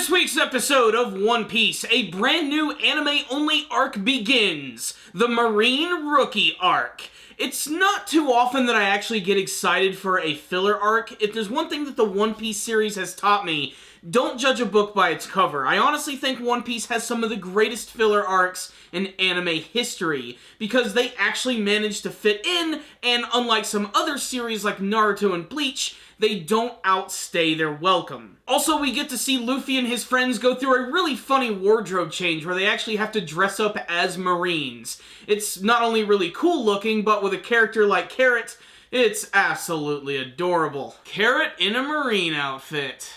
this week's episode of One Piece, a brand new anime-only arc begins, the Marine Rookie arc. It's not too often that I actually get excited for a filler arc. If there's one thing that the One Piece series has taught me, don't judge a book by its cover. I honestly think One Piece has some of the greatest filler arcs in anime history, because they actually manage to fit in, and unlike some other series like Naruto and Bleach, they don't outstay their welcome. Also, we get to see Luffy and his friends go through a really funny wardrobe change where they actually have to dress up as Marines. It's not only really cool looking, but with a character like Carrot, it's absolutely adorable. Carrot in a Marine outfit.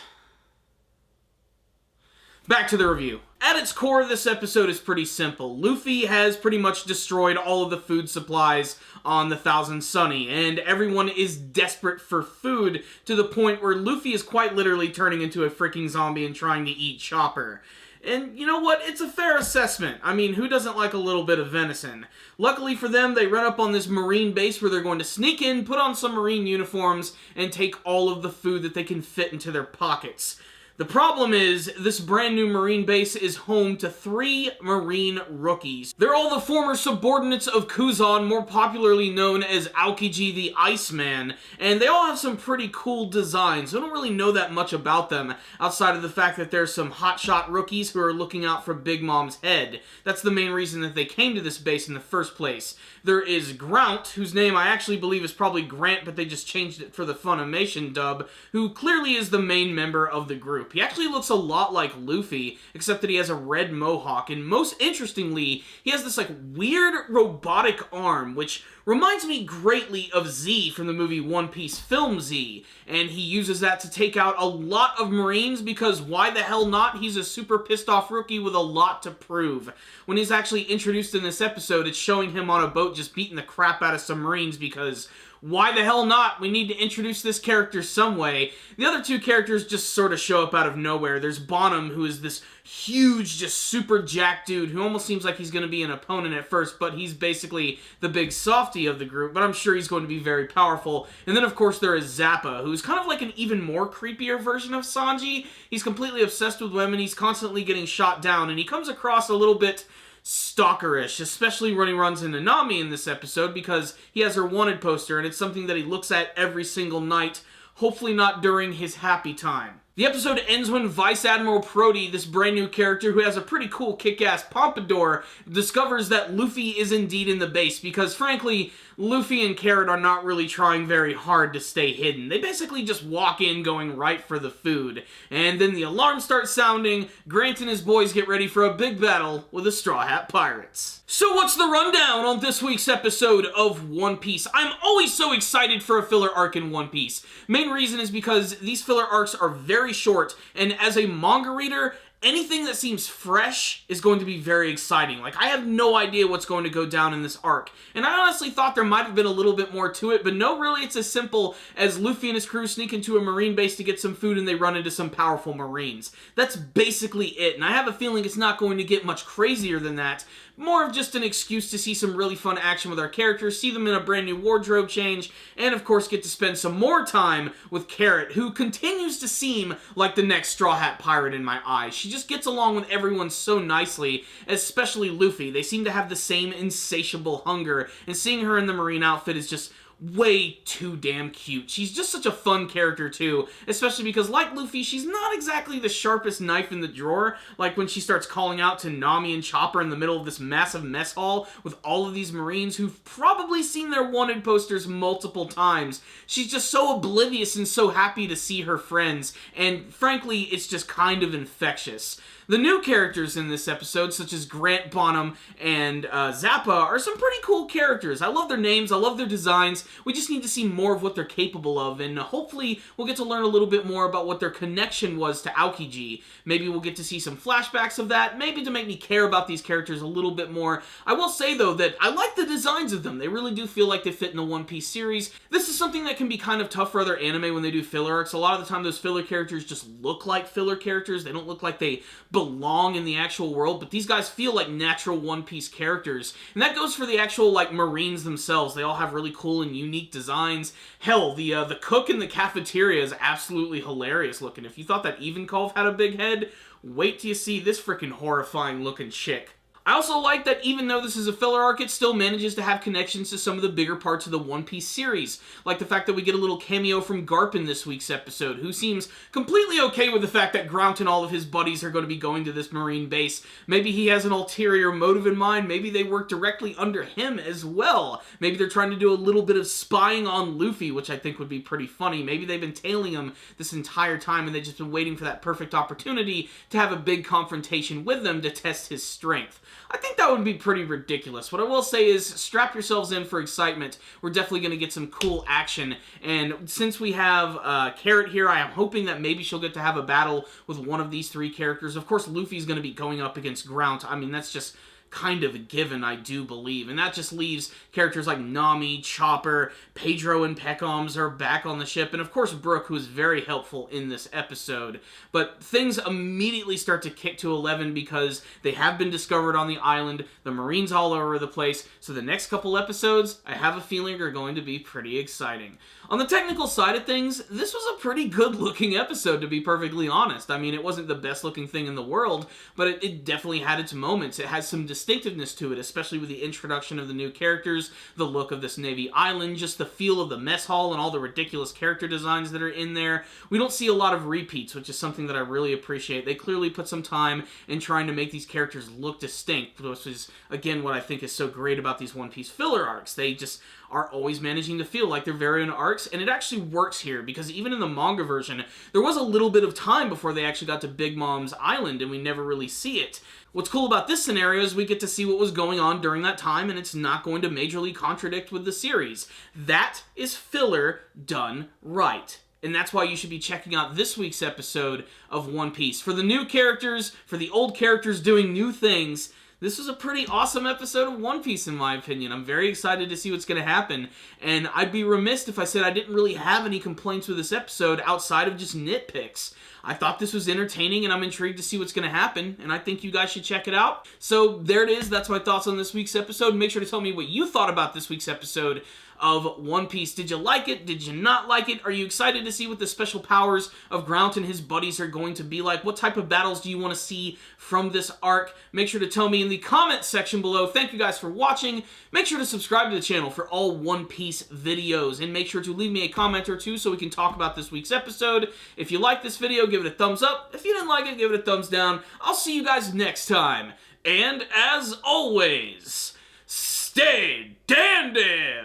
Back to the review. At its core, this episode is pretty simple. Luffy has pretty much destroyed all of the food supplies on the Thousand Sunny, and everyone is desperate for food to the point where Luffy is quite literally turning into a freaking zombie and trying to eat Chopper. And you know what? It's a fair assessment. I mean, who doesn't like a little bit of venison? Luckily for them, they run up on this Marine base where they're going to sneak in, put on some Marine uniforms, and take all of the food that they can fit into their pockets. The problem is, this brand new Marine base is home to 3 Marine rookies. They're all the former subordinates of Kuzan, more popularly known as Aokiji the Iceman, and they all have some pretty cool designs. I don't really know that much about them, outside of the fact that there's some hotshot rookies who are looking out for Big Mom's head. That's the main reason that they came to this base in the first place. There is Grount, whose name I actually believe is probably Grant, but they just changed it for the Funimation dub, who clearly is the main member of the group. He actually looks a lot like Luffy, except that he has a red mohawk, and most interestingly, he has this weird robotic arm, which reminds me greatly of Z from the movie One Piece Film Z, and he uses that to take out a lot of Marines because why the hell not? He's a super pissed off rookie with a lot to prove. When he's actually introduced in this episode, it's showing him on a boat just beating the crap out of some Marines because why the hell not? We need to introduce this character some way. The other 2 characters just sort of show up out of nowhere. There's Bonham, who is this huge, just super jacked dude who almost seems like he's going to be an opponent at first, but he's basically the big softy of the group, but I'm sure he's going to be very powerful. And then, of course, there is Zappa, who's kind of like an even more creepier version of Sanji. He's completely obsessed with women, he's constantly getting shot down, and he comes across a little bit stalkerish, especially when he runs into Nami in this episode because he has her wanted poster and it's something that he looks at every single night, hopefully not during his happy time. The episode ends when Vice Admiral Prody, this brand new character who has a pretty cool kick-ass pompadour, discovers that Luffy is indeed in the base because, frankly, Luffy and Carrot are not really trying very hard to stay hidden. They basically just walk in going right for the food. And then the alarm starts sounding, Grant and his boys get ready for a big battle with the Straw Hat Pirates. So what's the rundown on this week's episode of One Piece? I'm always so excited for a filler arc in One Piece. Main reason is because these filler arcs are very short, and as a manga reader, anything that seems fresh is going to be very exciting. I have no idea what's going to go down in this arc. And I honestly thought there might have been a little bit more to it, but no, really, it's as simple as Luffy and his crew sneak into a Marine base to get some food and they run into some powerful Marines. That's basically it, and I have a feeling it's not going to get much crazier than that. More of just an excuse to see some really fun action with our characters, see them in a brand new wardrobe change, and of course get to spend some more time with Carrot, who continues to seem like the next Straw Hat Pirate in my eyes. She just gets along with everyone so nicely, especially Luffy. They seem to have the same insatiable hunger, and seeing her in the Marine outfit is just way too damn cute. She's just such a fun character too, especially because like Luffy, she's not exactly the sharpest knife in the drawer, like when she starts calling out to Nami and Chopper in the middle of this massive mess hall with all of these Marines who've probably seen their wanted posters multiple times. She's just so oblivious and so happy to see her friends, and frankly, it's just kind of infectious. The new characters in this episode, such as Grant, Bonham, and Zappa, are some pretty cool characters. I love their names, I love their designs. We just need to see more of what they're capable of, and hopefully we'll get to learn a little bit more about what their connection was to Aokiji. Maybe we'll get to see some flashbacks of that, maybe to make me care about these characters a little bit more. I will say, though, that I like the designs of them. They really do feel like they fit in the One Piece series. This is something that can be kind of tough for other anime when they do filler arcs. A lot of the time, those filler characters just look like filler characters. They don't look like they belong in the actual world, but these guys feel like natural One Piece characters. And that goes for the actual, Marines themselves. They all have really cool and unique designs. Hell, the cook in the cafeteria is absolutely hilarious looking. If you thought that Ivankov had a big head, wait till you see this freaking horrifying looking chick. I also like that even though this is a filler arc, it still manages to have connections to some of the bigger parts of the One Piece series. Like the fact that we get a little cameo from Garp in this week's episode, who seems completely okay with the fact that Grount and all of his buddies are going to be going to this marine base. Maybe he has an ulterior motive in mind, maybe they work directly under him as well. Maybe they're trying to do a little bit of spying on Luffy, which I think would be pretty funny. Maybe they've been tailing him this entire time and they've just been waiting for that perfect opportunity to have a big confrontation with them to test his strength. I think that would be pretty ridiculous. What I will say is, strap yourselves in for excitement. We're definitely going to get some cool action, and since we have Carrot here, I am hoping that maybe she'll get to have a battle with one of these three characters. Of course, Luffy's going to be going up against Grount. I mean, that's just kind of a given, I do believe. And that just leaves characters like Nami, Chopper, Pedro, and Peckhams are back on the ship. And of course, Brook, who is very helpful in this episode. But things immediately start to kick to 11 because they have been discovered on the island. The Marines all over the place. So the next couple episodes, I have a feeling, are going to be pretty exciting. On the technical side of things, this was a pretty good-looking episode, to be perfectly honest. I mean, it wasn't the best-looking thing in the world, but it definitely had its moments. It has some distinctiveness to it, especially with the introduction of the new characters, the look of this Navy island, just the feel of the mess hall and all the ridiculous character designs that are in there. We don't see a lot of repeats, which is something that I really appreciate. They clearly put some time in trying to make these characters look distinct, which is, again, what I think is so great about these One Piece filler arcs. They just are always managing to feel like they're very own arcs, and it actually works here, because even in the manga version, there was a little bit of time before they actually got to Big Mom's island, and we never really see it. What's cool about this scenario is we get to see what was going on during that time, and it's not going to majorly contradict with the series. That is filler done right. And that's why you should be checking out this week's episode of One Piece. For the new characters, for the old characters doing new things, this was a pretty awesome episode of One Piece, in my opinion. I'm very excited to see what's going to happen, and I'd be remiss if I said I didn't really have any complaints with this episode outside of just nitpicks. I thought this was entertaining, and I'm intrigued to see what's going to happen, and I think you guys should check it out. So there it is. That's my thoughts on this week's episode. Make sure to tell me what you thought about this week's episode of One Piece. Did you like it? Did you not like it? Are you excited to see what the special powers of Grount and his buddies are going to be like? What type of battles do you want to see from this arc? Make sure to tell me in the comments section below. Thank you guys for watching. Make sure to subscribe to the channel for all One Piece videos, and make sure to leave me a comment or two so we can talk about this week's episode. If you like this video, give it a thumbs up. If you didn't like it, give it a thumbs down. I'll see you guys next time. And as always, stay dandy,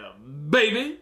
baby!